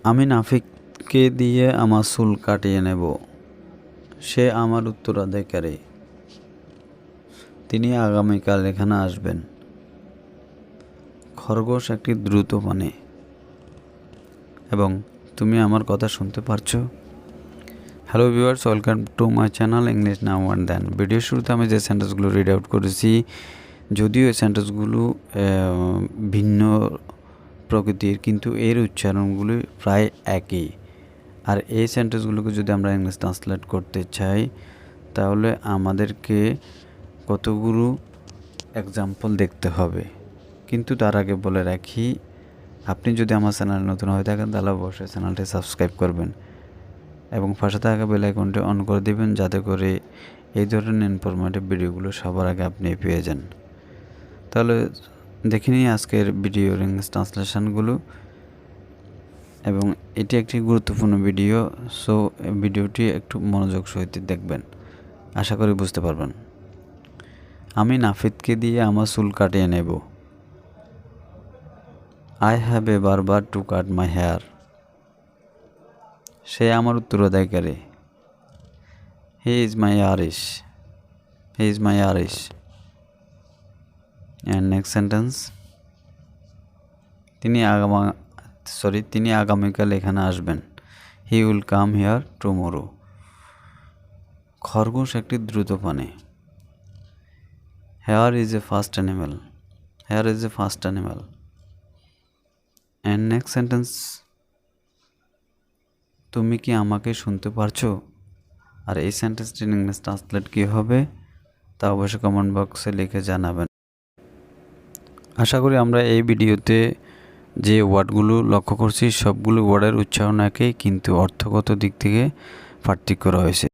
আমি নাফিককে দিয়ে আমার চুল কাটিয়ে নেব। সে আমার উত্তরাধিকারী। তিনি আগামীকাল এখানে আসবেন। খরগোশ একটি দ্রুত প্রাণী। এবং তুমি আমার কথা শুনতে পারছো? Hello viewers, welcome to my channel English now and then. ভিডিওর শুরুতে আমি যে সেন্টেন্সগুলো রিড আউট করেছি, যদিও এই সেন্টেন্সগুলো ভিন্ন প্রকৃতির, কিন্তু এর উচ্চারণগুলি প্রায় একই। আর এই সেন্টেন্সগুলোকে যদি আমরা ইংলিশ ট্রান্সলেট করতে চাই, তাহলে আমাদেরকে কতগুলো এক্সাম্পল দেখতে হবে। কিন্তু তার আগে বলে রাখি, আপনি যদি আমার চ্যানেল নতুন হয়ে থাকেন তাহলে অবশ্যই চ্যানেলটি সাবস্ক্রাইব করবেন এবং পাশে থাকা বেল আইকনটি অন করে দিবেন, যাতে করে এই ধরনের ইনফরমেটিভ ভিডিওগুলো সবার আগে আপনি পেয়ে যান। তাহলে দেখে নিই আজকের ভিডিওর ইংলিশ ট্রান্সলেশনগুলো। এবং এটি একটি গুরুত্বপূর্ণ ভিডিও, সো ভিডিওটি একটু মনোযোগ সহিত দেখবেন, আশা করি বুঝতে পারবেন। আমি নাফিদকে দিয়ে আমার চুল কাটিয়ে নেব। আই হ্যাভ এ বারবার টু কাট মাই হেয়ার। সে আমার উত্তরাধিকারী। He is my heir. He is my heir. And next sentence, তিনি আগামীকাল এখানে আসবেন। He will come here tomorrow. খরগোশ একটি দ্রুত প্রাণী। Hare is a fast animal. Hare is a fast animal. And next sentence, তুমি কি আমাকে শুনতে পারছো? আর এই সেন্টেন্সটির ইংলিশ ট্রান্সলেট কী হবে তা অবশ্যই কমেন্ট বক্সে লিখে জানাবেন। আশা করি আমরা এই ভিডিওতে যে ওয়ার্ডগুলো লক্ষ্য করছি সবগুলো ওয়ার্ডের উচ্চারণ একই, কিন্তু অর্থগত দিক থেকে পার্থক্য রয়েছে।